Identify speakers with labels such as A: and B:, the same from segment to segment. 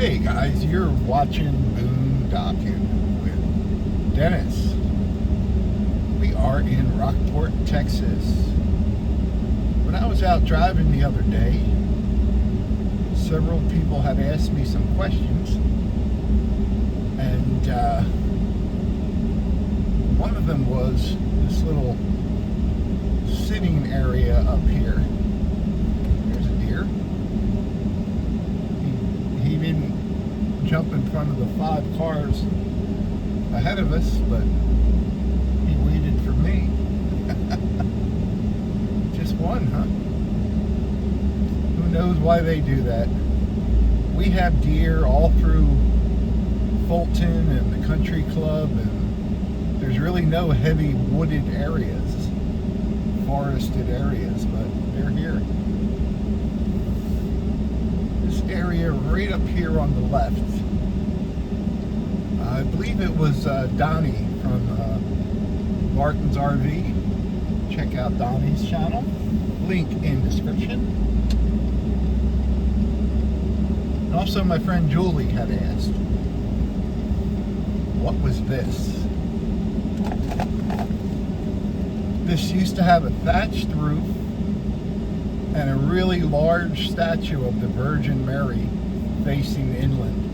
A: Hey guys, you're watching Boondocking with Dennis. We are in Rockport, Texas. When I was out driving the other day, several people had asked me some questions, and one of them was this little sitting area up here. There's a deer. He didn't jump in front of the 5 cars ahead of us, but he waited for me. Just one, huh? Who knows why they do that? We have deer all through Fulton and the country club, and there's really no heavy wooded areas, forested areas, but they're here. This area right up here on the left, I believe it was Donnie from Martin's RV. Check out Donnie's channel, link in description. And also my friend Julie had asked, what was this? This used to have a thatched roof and a really large statue of the Virgin Mary facing inland.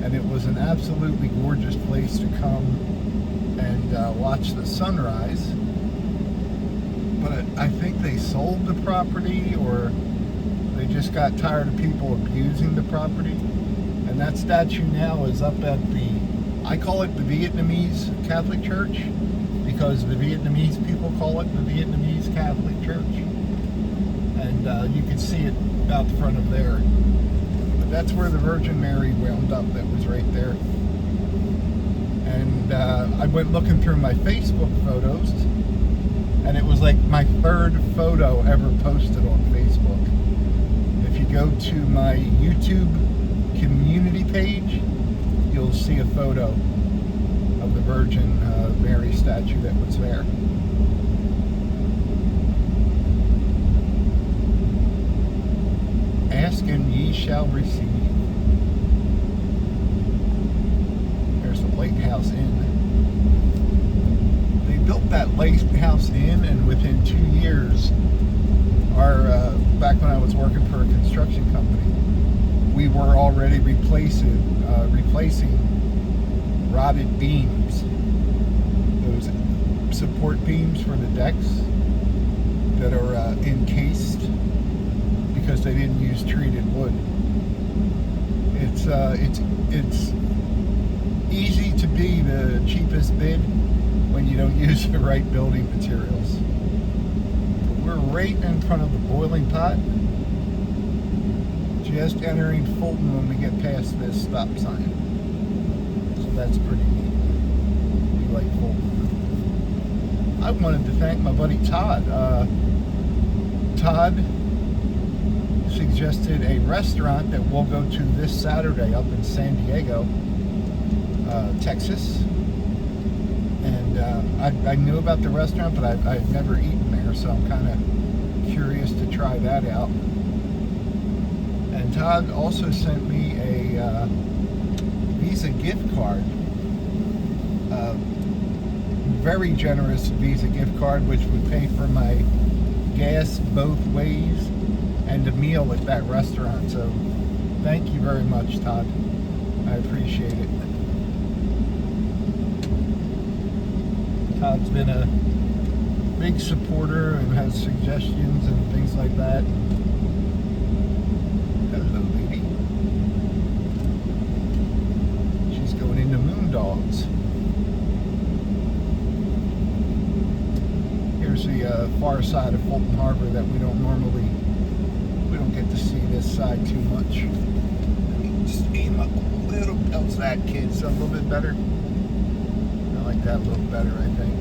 A: And it was an absolutely gorgeous place to come and watch the sunrise. But I think they sold the property, or they just got tired of people abusing the property. And that statue now is up at I call it the Vietnamese Catholic Church, because the Vietnamese people call it the Vietnamese Catholic Church. And you can see it out the front of there. But that's where the Virgin Mary wound up. That was right there. And I went looking through my Facebook photos, and it was like my 3rd photo ever posted on Facebook. If you go to my YouTube community page, you'll see a photo of the Virgin Mary statue that was there. Ask and ye shall receive. There's the Lighthouse Inn. They built that Lighthouse Inn, and within 2 years, back when I was working for a construction company, we were already replacing rotted beams, those support beams for the decks that are encased, because they didn't use treated wood. It's easy to be the cheapest bid when you don't use the right building materials. But we're right in front of the boiling pot, just entering Fulton when we get past this stop sign. So that's pretty neat. We like Fulton. I wanted to thank my buddy Todd. Todd suggested a restaurant that we'll go to this Saturday up in San Diego, Texas. And I knew about the restaurant, but I've never eaten there, so I'm kind of curious to try that out. And Todd also sent me a Visa gift card, very generous Visa gift card, which would pay for my gas both ways and a meal at that restaurant. So thank you very much, Todd. I appreciate it. Todd's been a big supporter and has suggestions and things like that. Hello, baby. She's going into Moondogs. Here's the far side of Fulton Harbor that we don't get to see this side too much. Let me just aim up a little. How's that, kids? A little bit better? I like that a little better, I think.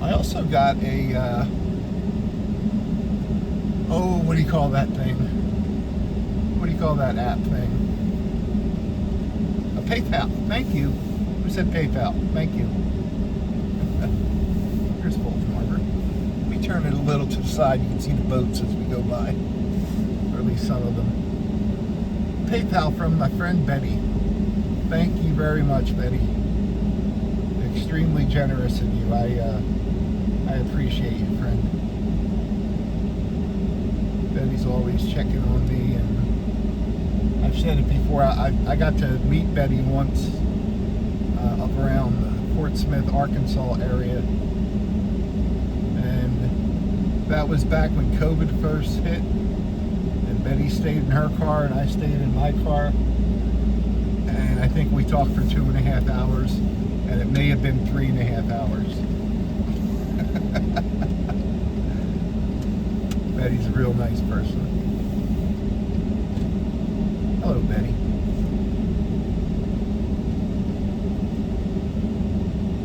A: I also got a what do you call that thing? What do you call that app thing? A PayPal. Thank you. Who said PayPal? Thank you. Here's Fulton Harbor. Let me turn it a little to the side. You can see the boats as we go by. or at least some of them. PayPal from my friend Betty. Thank you very much, Betty. Extremely generous of you. I appreciate you, friend. Betty's always checking on me, and I've said it before. I got to meet Betty once up around the Fort Smith, Arkansas area, and that was back when COVID first hit. And Betty stayed in her car, and I stayed in my car. And I think we talked for 2.5 hours, and it may have been 3.5 hours. Betty's a real nice person. Hello, Betty.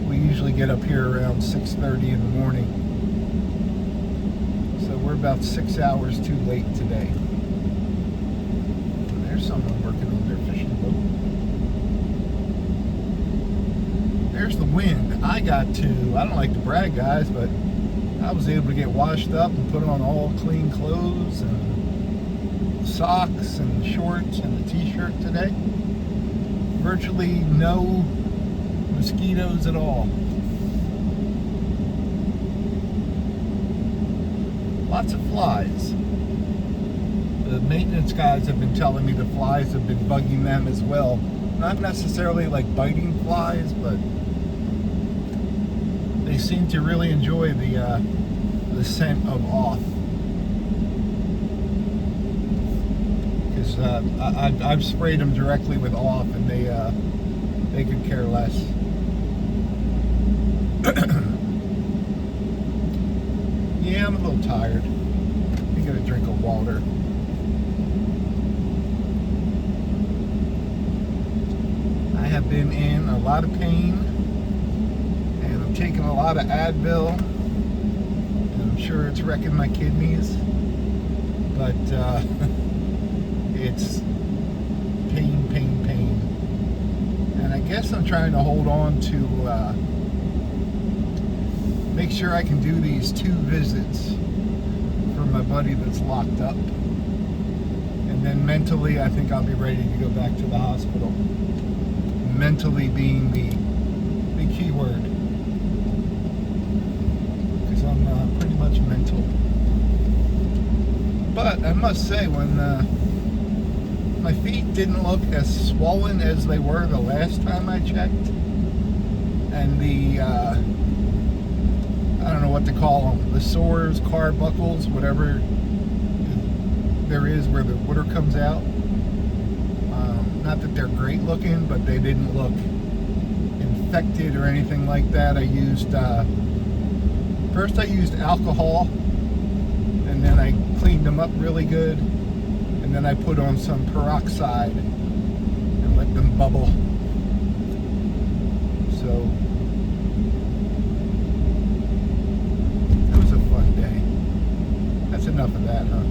A: We usually get up here around 6:30 in the morning. So we're about 6 hours too late today. There's someone working on their fishing boat. There's the wind. I don't like to brag, guys, but I was able to get washed up and put on all clean clothes and socks and shorts and a t-shirt today. Virtually no mosquitoes at all. Lots of flies. The maintenance guys have been telling me the flies have been bugging them as well. Not necessarily like biting flies, but they seem to really enjoy the scent of off. Because I've sprayed them directly with off, and they could care less. Yeah, I'm a little tired. I got a drink of water. I have been in a lot of pain, and I'm taking a lot of Advil, and I'm sure it's wrecking my kidneys, but it's pain, pain, pain. And I guess I'm trying to hold on to make sure I can do these 2 visits for my buddy that's locked up. And then mentally, I think I'll be ready to go back to the hospital. Mentally being the key word. Because I'm pretty much mental. But I must say, when my feet didn't look as swollen as they were the last time I checked, and the I don't know what to call them, the sores, car buckles, whatever there is where the water comes out. Not that they're great looking, but they didn't look infected or anything like that. I used, first I used alcohol, and then I cleaned them up really good, and then I put on some peroxide and let them bubble. So that's enough of that, huh?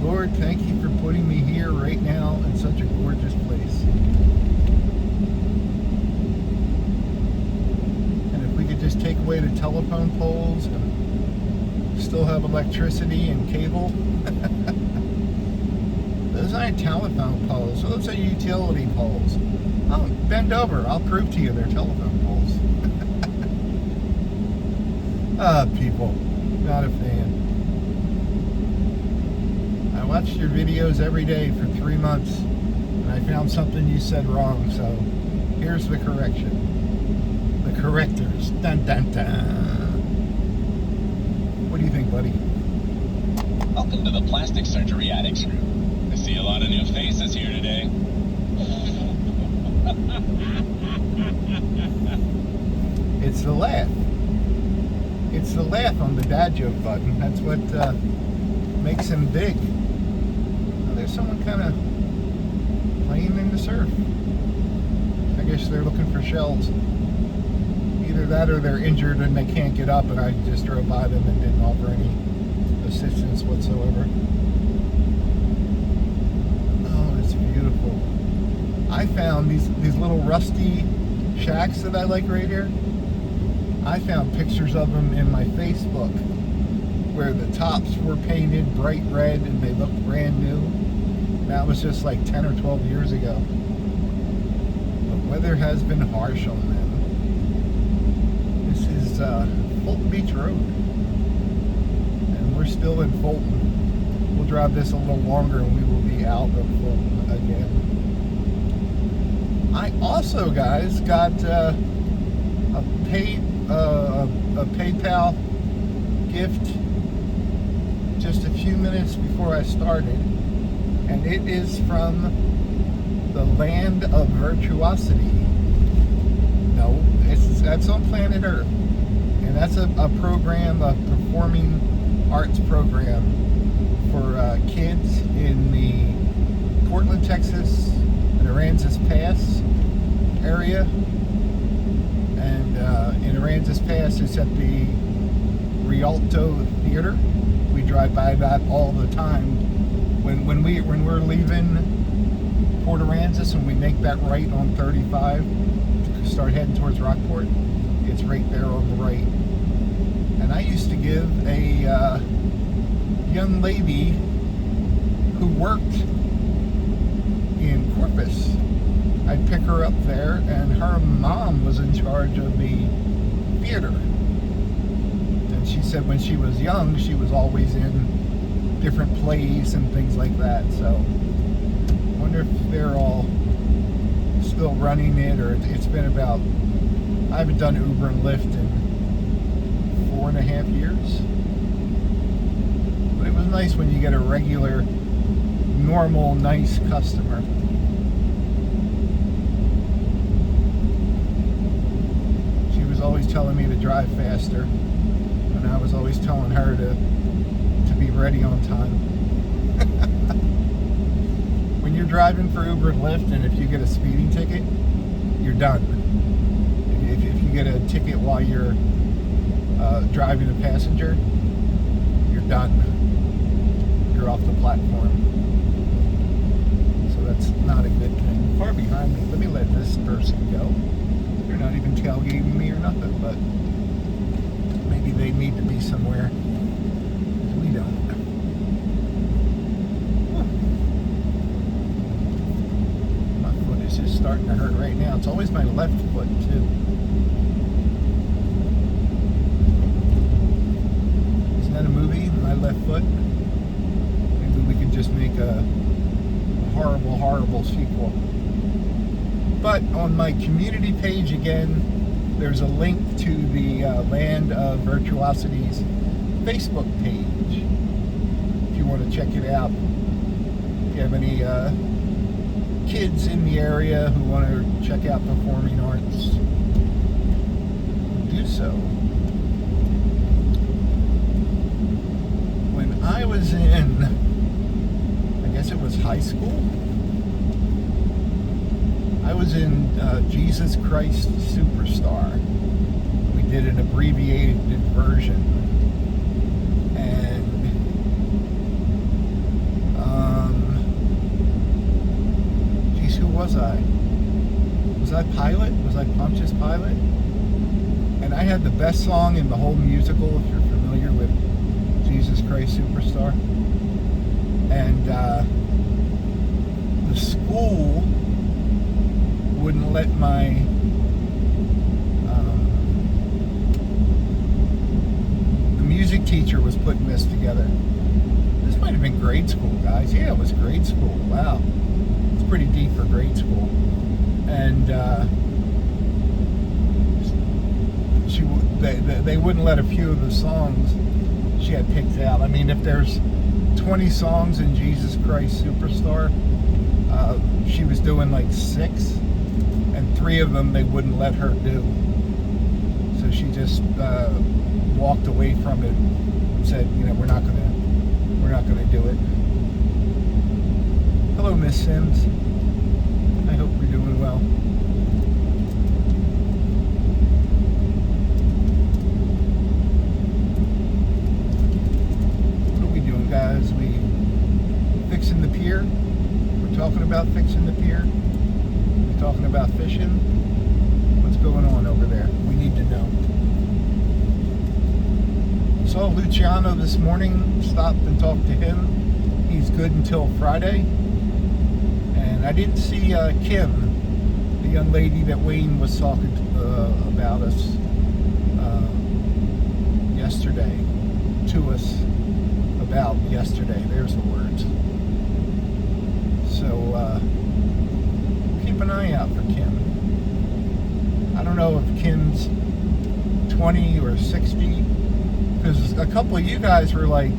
A: Lord, thank you for putting me here right now in such a gorgeous place. And if we could just take away the telephone poles and still have electricity and cable. Those aren't telephone poles, those are utility poles. Oh, bend over, I'll prove to you they're telephone poles. People, not a fan. I watched your videos every day for 3 months, and I found something you said wrong, so here's the correction. The correctors. Dun dun dun. What do you think, buddy?
B: Welcome to the Plastic Surgery Addicts Group. I see a lot of new faces here today.
A: It's the laugh. It's the laugh on the dad joke button. That's what makes him big. Well, there's someone kind of playing in the surf. I guess they're looking for shells. Either that or they're injured and they can't get up, and I just drove by them and didn't offer any assistance whatsoever. Oh, it's beautiful. I found these little rusty shacks that I like right here. I found pictures of them in my Facebook where the tops were painted bright red and they looked brand new. That was just like 10 or 12 years ago. The weather has been harsh on them. This is Fulton Beach Road. And we're still in Fulton. We'll drive this a little longer and we will be out of Fulton again. I also, guys, got a PayPal gift just a few minutes before I started, and it is from the Land of Virtuosity. No, that's on planet Earth, and that's a program, a performing arts program for kids in the Portland, Texas, and Aransas Pass area. And in Aransas Pass, it's at the Rialto Theater. We drive by that all the time. When we're leaving Port Aransas and we make that right on 35 to start heading towards Rockport, it's right there on the right. And I used to give a young lady who worked in Corpus, I'd pick her up there, and her mom was in charge of the theater. And she said when she was young, she was always in different plays and things like that. So I wonder if they're all still running it, or it's been about, I haven't done Uber and Lyft in 4.5 years. But it was nice when you get a regular, normal, nice customer. Always telling me to drive faster, and I was always telling her to be ready on time. When you're driving for Uber and Lyft, and if you get a speeding ticket, you're done. If you get a ticket while you're driving a passenger, you're done. You're off the platform. So that's not a good thing. Far behind me. Let me let this person go. They're not even tailgating me or nothing, but maybe they need to be somewhere. We don't. My foot is just starting to hurt right now. It's always my left foot, too. Isn't that a movie, My Left Foot? Maybe we could just make a horrible, horrible sequel. But on my community page, again, there's a link to the Land of Virtuosity's Facebook page. If you want to check it out. If you have any kids in the area who want to check out performing arts, do so. When I was in, I guess it was high school, I was in Jesus Christ Superstar. We did an abbreviated version. And geez, who was I? Was I Pilate? Was I Pontius Pilate? And I had the best song in the whole musical, if you're familiar with Jesus Christ Superstar. And the school wouldn't let my the music teacher was putting this together. This might have been grade school, guys. Yeah, it was grade school. Wow, it's pretty deep for grade school. And they wouldn't let a few of the songs she had picked out. I mean, if there's 20 songs in Jesus Christ Superstar, she was doing like 6. And 3 of them they wouldn't let her do. So she just walked away from it and said, you know, we're not gonna do it. Hello, Miss Sims. I hope you're doing well. What are we doing, guys? We fixing the pier? We're talking about fixing the pier? Talking about fishing. What's going on over there? We need to know. Saw Luciano this morning, stopped and talked to him. He's good until Friday. And I didn't see Kim, the young lady that Wayne was talking about us yesterday, to us about yesterday. There's the words. So keep an eye out for Kim. I don't know if Kim's 20 or 60, because a couple of you guys were like,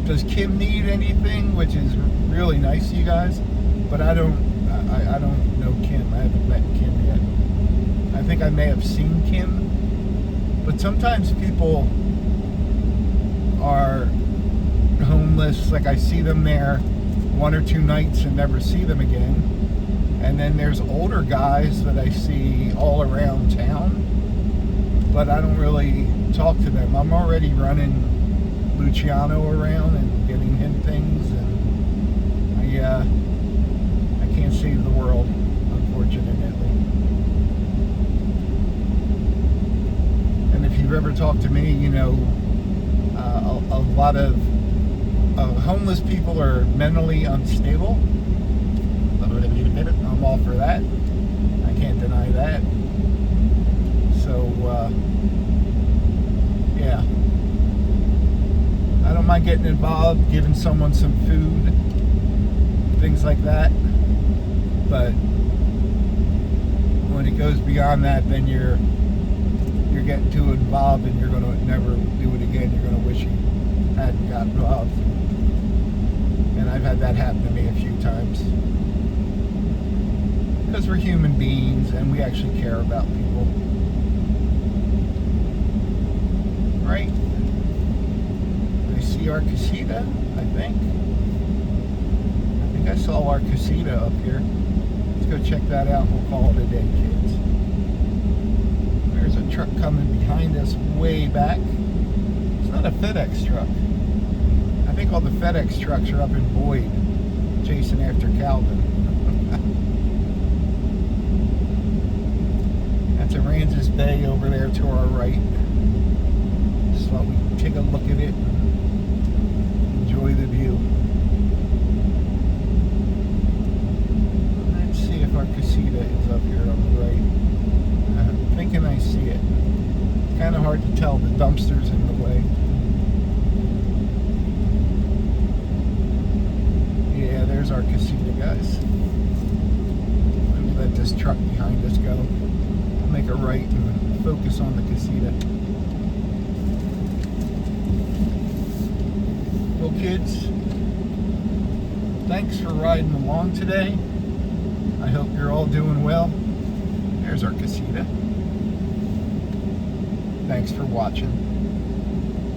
A: does Kim need anything, which is really nice of you guys, but I don't know Kim. I haven't met Kim yet. I think I may have seen Kim, but sometimes people are homeless, like I see them there 1 or 2 nights and never see them again, and then there's older guys that I see all around town, but I don't really talk to them. I'm already running Luciano around and getting him things, and I can't save the world, unfortunately. And if you've ever talked to me, you know a lot of homeless people are mentally unstable. I'm all for that. I can't deny that. So yeah, I don't mind getting involved, giving someone some food, things like that, but when it goes beyond that, then you're getting too involved and you're going to never do it again. You're going to wish you hadn't got involved. And I've had that happen to me a few times, because we're human beings and we actually care about people, right? I see our casita, I think I saw our casita up here. Let's go check that out. We'll call it a day, kids. There's a truck coming behind us way back. It's not a FedEx truck. I think all the FedEx trucks are up in Boyd, chasing after Calvin. That's Aransas Bay over there to our right. Just thought we'd take a look at it and enjoy the view. Let's see if our casita is up here on the right. I'm thinking I see it. Kind of hard to tell. The dumpster's in the way. Yeah, there's our casita, guys. Let me let this truck behind us go. We'll make a right and focus on the casita. Well, kids, thanks for riding along today. I hope you're all doing well. There's our casita. Thanks for watching.